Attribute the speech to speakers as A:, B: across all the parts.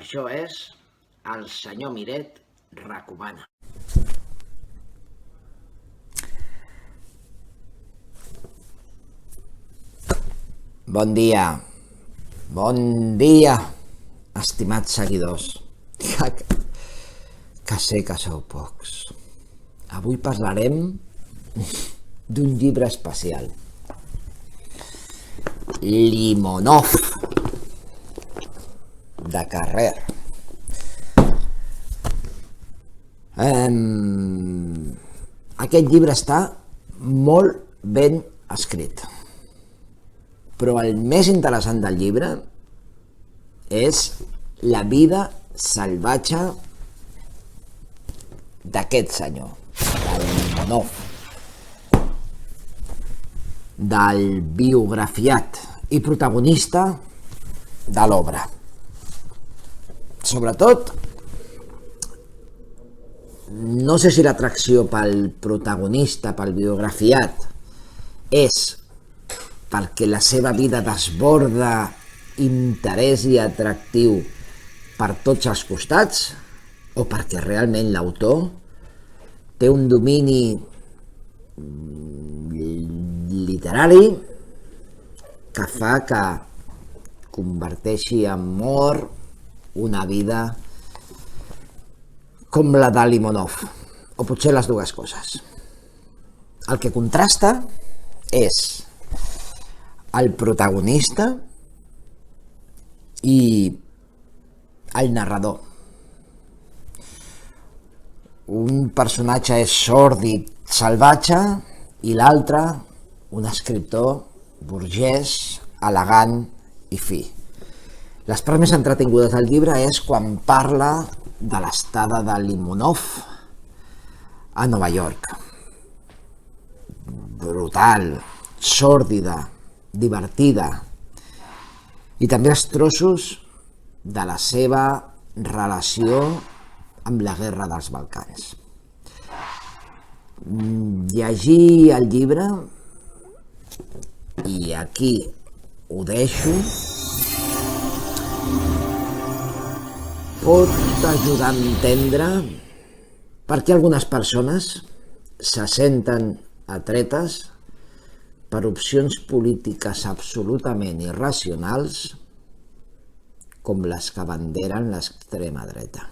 A: Això és El senyor Miret recomana. Bon dia, estimats seguidors. Que sé que sou pocs. Avui parlarem d'un llibre especial. Limonov, de Carrer. Aquest llibre està molt ben escrit, però el més interessant del llibre és la vida salvatge d'aquest senyor, del Limonov, del biografiat i protagonista de l'obra. Sobretot, no sé si l'atracció pel protagonista, pel biografiat, és perquè la seva vida desborda interès i atractiu per tots els costats, o perquè realment l'autor té un domini literari que fa que converteixi en mort una vida com la de Limonov, o potser les dues coses. El que contrasta és el protagonista i el narrador. Un personatge és sòrdid, salvatge, i l'altre, un escriptor burgès, elegant i fi. Les parts més entretingudes del llibre és quan parla de l'estada de Limonov a Nova York. Brutal, sòrdida, divertida, i també els trossos de la seva relació amb la guerra dels Balcans. Llegir el llibre, i aquí ho deixo, pot ajudar a entendre per què algunes persones se senten atretes per opcions polítiques absolutament irracionals com les que abanderen l'extrema dreta.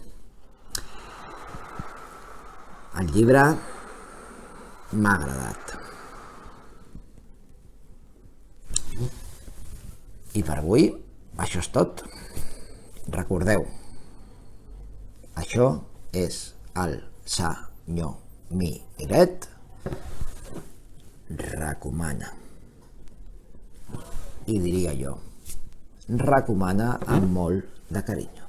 A: El llibre m'ha agradat. I per avui, això és tot. Recordeu, això és el senyor Miret recomana. I diria jo, recomana amb molt de carinyo.